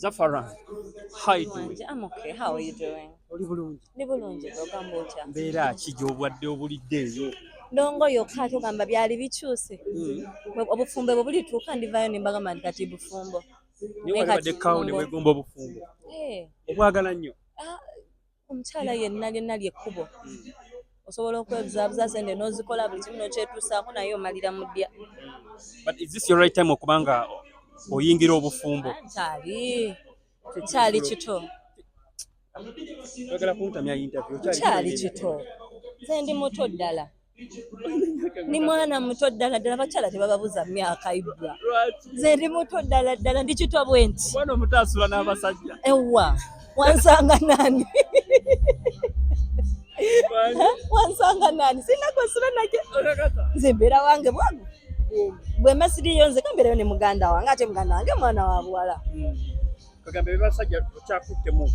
Zafaran, how you doing? I'm okay. How are you doing? Oli bulungi. Ndi bulungi ogamba otya? Mbeera ki gy'obwadde obuliddeeyo? Ndongo yokka togamba byali bikyuse. Obufumbo bwe bulituuka ndivaayo ne mbagamba nti kati bufumbo. Naye wali badde kkaawo ne weegomba obufumbo. Obwagala nnyo. Omukyala yenna lyekkubo. Osobola okwebuzaabuza sente n'ozikola buli kimu n'okyetuusaako naye omalira mu ddya. But is this your right time okubanga oyingira obufumbo? Kyali kito. Oyagala kuntamya interview? Kyali kito. Nze ndi muto ddala. Ni mwana muto ddala abakyala tebababuza myaka ibwa. Nze ndi muto ddala ndi kito bwe nti. Mwana omuto asula n'abasajja. Ewa, wansanga nani? Wansanga nani? Sina kwesula nake. Nze mbeera wange bwangu. Bwe masiriyo nze kambeerayo ne muganda wange ate muganda wange mwana wa buwala. Kagambe basajja okyakuttemu.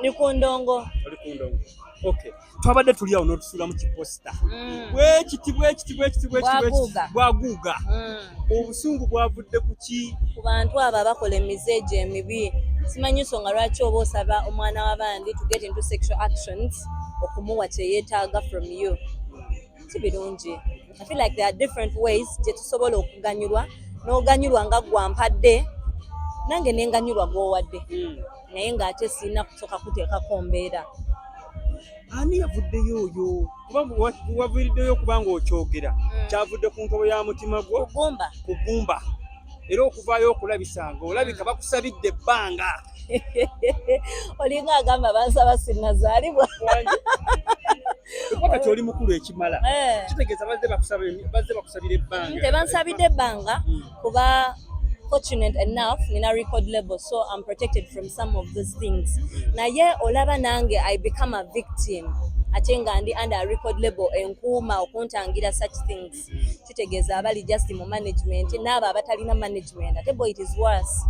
Ni ku ndongo. Oli ku ndongo. Okay. Twabadde tuli awo n'otusula mu kiposta. Bwekiti. Bwaguuga. Obusungu bwavudde ku ki? Ku bantu abo abakola emizeejo emibi. Simanyi nsonga lwaki oba osaba omwana w'abandi to get into sexual actions okumuwa kye yeetaaga from you. Si birungi. I feel like there are different ways gye tusobola okuganyulwa n'oganyulwa nga gwampadde nange n'enganyulwa gw'owadde naye ng'ate sirina kusooka kuteekako mbeera. Ani yavuddeyo oyo? Kuba waviriddeyo kubanga okyogera kyavudde ku ntobo ya mutima gwo kugumba era okuvaayo okulabisanga olabika bakusabidde ebbanga. Olinga agamba bansaba sinnazaalibwa. Kati oli mukulu ekimala kitegeeza bazze bakusabira ebbanga. Tebansabidde ebbanga kuba fortunate enough nina record label, so I'm protected from some of those things. Naye olaba nange I become a victim ate nga ndi under a record label enkuuma okuntangira such things. Kitegeeza abali just mu management n'abo abatalina management ate boy it is worse.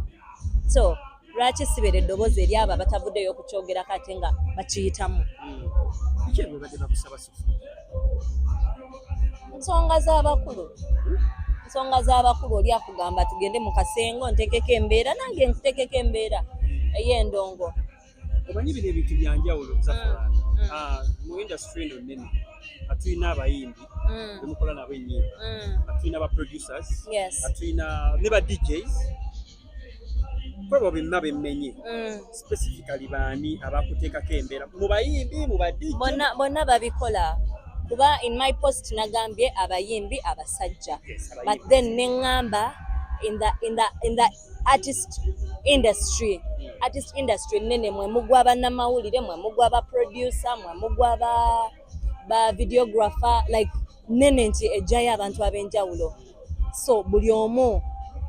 So lwaki sibere eddoboozi eri abo abatavuddeyo okukyogerako ate nga bakiyitamu. Nsonga z'abakulu oli akugamba tugende mu kasengo ntekeko embeera nange ntekeko embeera ey'endongo. Omanyi bino ebintu byanjawulo mu industry eno nnene atulina abayimbi bemukola nabo ennyimba atulina aba producers atulina ne ba DJs probably nabo emmenye specifically baani abakuteekako embeera mu bayimbi mu ba DJ bonna babikola. Kuba in my post nagambye abayimbi abasajja but then nengamba in the artist industry nene mwe mugwa bannamawulire mwe mugwa ba producer mwe mugwa ba videographer like nene nti ejjayo abantu ab'enjawulo. So buli omu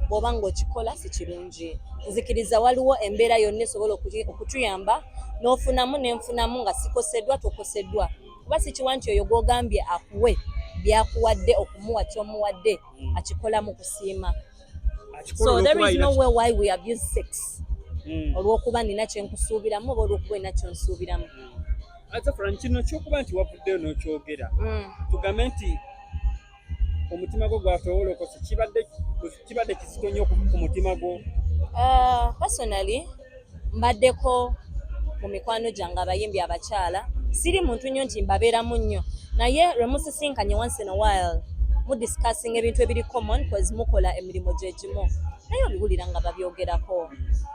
bw'oba ng'okikola si kirungi. Nzikiriza waliwo embeera yonna esobola okutuyamba n'ofunamu n'enfunamu nga sikoseddwa tokoseddwa. Kuba sikiwa nti oyo gw'ogambye akuwe byakuwadde okumuwa ky'omuwadde akikola mu kusiima. So there is no way why we abuse sex. Olw'okuba nina kye nkusuubiramu oba olw'okuba nina kye nsuubiramu. Azafran kino ky'okuba nti wavuddeyo n'okyogera tugambe nti omutima gwo gwatowolokose kibadde kizito nnyo ku mutima gwo? Personally mbaddeko mu mikwano gyange abayimbi abakyala. Siri muntu nnyo nti mbabeeramu nnyo naye lwe musisinkanye once in a while mu discussing ebintu ebiri common because mukola emirimu gye gimu naye obiwulira nga babyogerako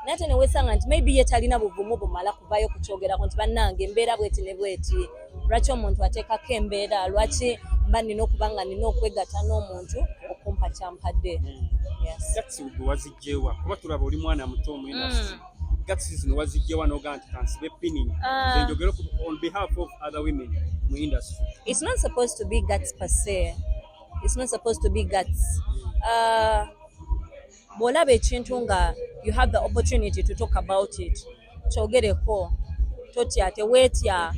naye ate ne weesanga nti maybe ye talina buvumu bumala kuvaayo kukyogerako nti bannange embeera bweti ne bweti. Lwaki omuntu ateekako embeera? Lwaki mba nina okuba nga nina okwegatta n'omuntu okumpa kyampadde? Gatsi wazijjewa kuba tulaba oli mwana muto mu industry. Gatsi zino wazijjewa n'ogaa nti kansibe pinning njogera on behalf of other women mu industry. It's not supposed to be guts per se. It's not supposed to be guts. Bw'olaba ekintu nga you have the opportunity to talk about it kyogereko totya teweetya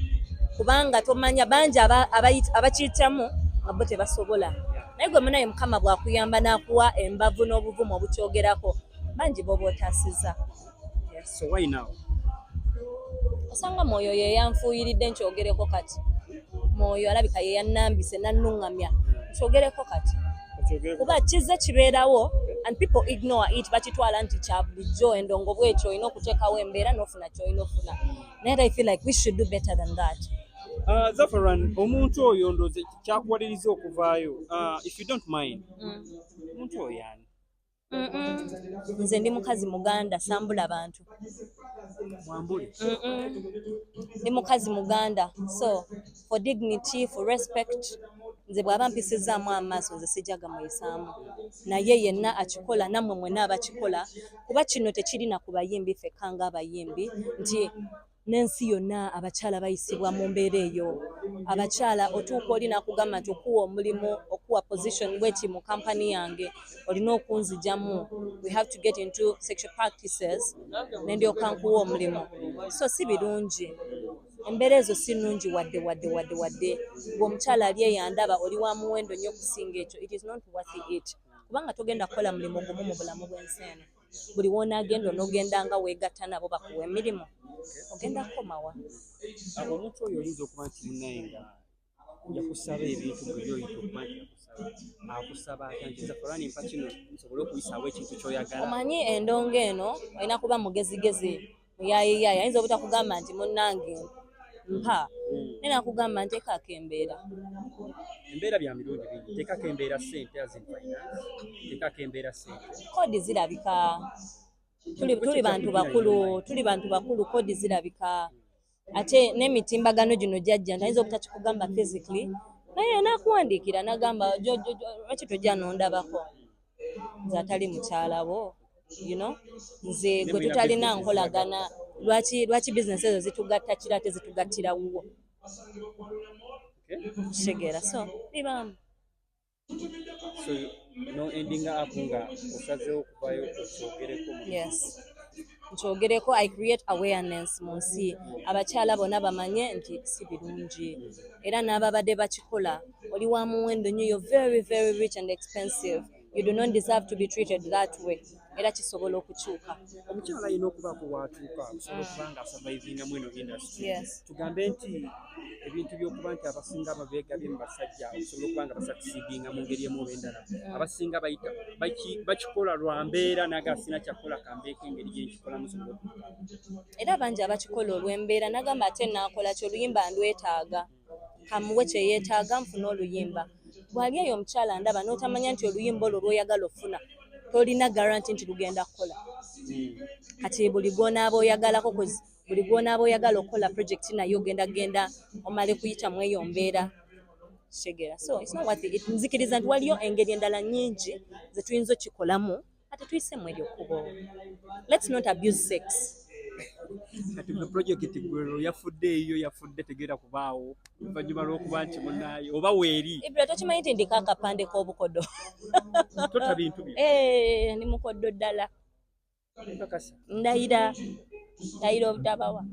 kubanga tomanya bangi abakiyitamu nga bo tebasobola naye gwe munaye Mukama bw'akuyamba n'akuwa embavu n'obuvumu obukyogerako bangi boba otaasiza. So why now? Osanga Mwoyo ye yanfuuyiridde nkyogereko kati. Mwoyo alabika ye yannambise nannuŋŋamya nkyogereko kati. Kuba kizze kibeerawo and people ignore it bakitwala nti kya bulijjo endongo bwekyo olina okuteekawo embeera n'ofuna ky'olina ofuna. Naye I feel like we should do better than that. Zafaran, omuntu oyo ndoze kyakuwaliriza okuvaayo. If you don't mind, omuntu oyo yani? Nze ndi mukazi Muganda, sambula bantu. Mwambule? Ndi mukazi Muganda. So, for dignity, for respect, nze bw'aba mpisizaamu amaaso nze sijjaga muyisaamu. Naye yenna akikola nammwe mwenna abakikola, kuba kino tekirina ku bayimbi ffekka ng'abayimbi nti n'ensi yonna abakyala bayisibwa mu mbeera eyo. Abakyala otuuka olina kugamba nti okuwa omulimu, okuwa position bweti mu kampani yange, olina okunzijamu. We have to get into sexual practices, nendyoka nkuwa omulimu. So si birungi. Embeera ezo si nnungi wadde. Ng'omukyala ali eyandaba oli wa muwendo nnyo okusinga ekyo. It is not worth it. Kubanga togenda kukola mulimu gumu mu bulamu bw'ensi eno. Buli w'onaagenda onogenda nga weegatta nabo bakuwa emirimu. Ogenda kukomawa. Omuntu oyo oyinza okuba nti munnaye nga yakusaba ebintu buli oyita okuba nti yakusaba. Akusaba atya nti Zafarani mpa kino nsobole okuyisaawo ekintu ky'oyagala. Omanyi endongo eno olina kuba mugezigezi. Muyayiyayi ayinza obutakugamba nti munnange mpa. Nena kugamba nti teekako embeera. Embeera bya mirundi bingi. Teekako embeera ssente as in finance. Teekako embeera ssente. Kodi zirabika. Tuli bantu bakulu kodi zirabika. Ate n'emitimbagano gino jjajja ayinza obutakikugamba physically. Naye nakuwandiikira nagamba lwaki tojja nondabako. Nze atali mukyala bo. You know? Nze gwe tutalina nkolagana. Lwaki bizinesi ezo zitugatta kira tezitugattira wuwo. Kitegeera so bibamu. So no ending up nga osazeewo okuvaayo okyogereko. Yes. Nkyogereko, I create awareness mu nsi. Abakyala bonna bamanye nti si birungi. Era n'ababadde bakikola oli wa muwendo nnyo, you're very, very rich and expensive. You do not deserve to be treated that way. Era kisobola okukyuka. Omukyala alina okubaako w'atuuka okusobola okuba nga asurvivinga mu eno industry. Yes. Tugambe nti ebintu by'okuba nti abasinga ababeegabye mu basajja okusobola okuba nga basakisidinga mu ngeri emu oba endala. Abasinga bakikola lwa mbeera nagasina kyakola kambeeko engeri gyenkikolamu sobola okukola. Era bangi abakikola olw'embeera nagamba ate naakola ki oluyimba ndwetaaga. Kamuwe kye yeetaaga nfuna oluyimba. Bw'ali eyo omukyala ndaba n'otamanya nti oluyimba olwo lw'oyagala ofuna tolina garanti nti lugenda kukola. Kati buli gw'onaaba oyagalako buli gw'onaaba oyagala okukola project naye ogenda genda omale kuyita mu eyo mbeera. Kitegeera. So it's not worth it. Nzikiriza nti waliyo engeri endala nnyingi ze tuyinza okikolamu ate tuyisemu eryo kkubo. Let's not abuse sex. Kati gwe project gwe yafudde eyo yafudde tegeera kubaawo oluvannyuma lw'okuba nti munnaayo oba weeri. Ibula tokimanyi nti ndiko akapande k'obukodo. Tota bintu byo. Ndi mukodo ddala. Kakasa. Ndayira obutabawa.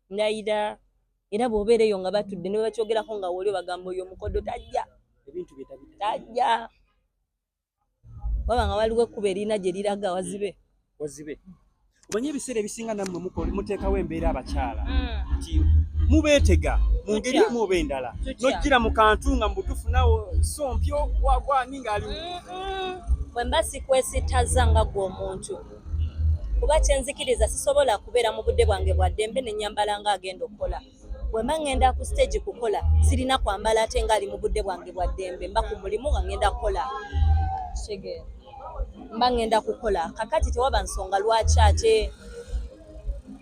Ndayira era bw'obeera eyo nga batudde ne bakyogerako nga woli bagamba oyo omukodo tajja. Ebintu bye tabita. Tajja. Waba nga waliwo ekkuba erina gye liraga wazibe. Wazibe. Omanyi ebiseera ebisinga nammwe muteekawo embeera abakyala nti mubeetega mu ngeri emu oba endala n'ojjira mu kantu nga mutufunawo sompyo wagwani ng'ali bwe mba sikwesitaza nga gwe omuntu kuba kyenzikiriza sisobola kubeera mu budde bwange bwa ddembe ne nnyambala ng'agenda okukola. Bwe mba ngenda ku stage kukola sirina kwambala ate ng'ali mu budde bwange bwa ddembe mba ku mulimu nga ngenda kukola. Kitegeera. Mba ngenda kukola kakati tewaba nsonga lwaki ate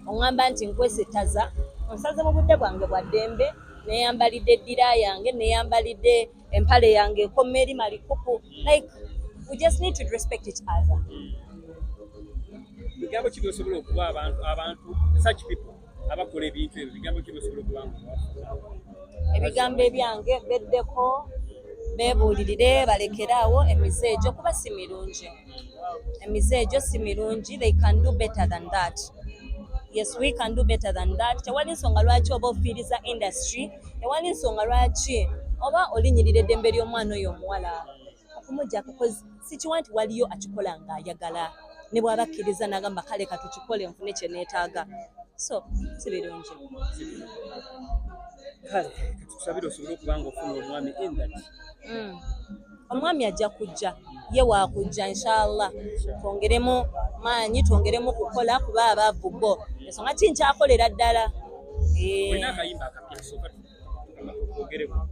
oŋŋamba nti nkwesitaza onsaze mu budde bwange bwa ddembe neeyambalidde eddira yange neeyambalidde empale yange ekoma eri malikupu. Like we just need to respect each other. Bigambo ki byosobola okuba abantu such people abakola ebintu ebyo bigambo ki byosobola okuba nga ebigambo ebyange beddeko beebuulirire balekeraawo emize egyo kuba si mirungi. Emize egyo si mirungi. They can do better than that. Yes, we can do better than that. Tewali nsonga lwaki oba ofiiriza industry, tewali nsonga lwaki oba olinyirira eddembe ly'omwana oyo omuwala okumuggyako because sikiwa nti waliyo akikola ng'ayagala ne bw'aba akkiriza n'agamba kale ka tukikole nfune kye neetaaga. So si birungi. Kale katusabire osobole okuba nga ofuna omwami in that. omwami ajja kujja ye waakujja inshallah twongeremu maanyi twongeremu kukola kuba abaavu bo ensonga kinkyakolera ddala.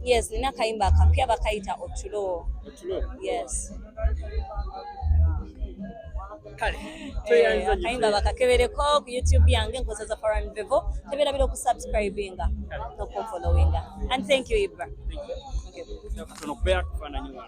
Yes, nina akayimba akapya bakayita Otulo. Yes. Akayimba bakakebereko ku YouTube yange nkozesa Foreign Vevo teberabira okusubscribinga n'okunfollowinga. And thank you, Ibra. Thank you.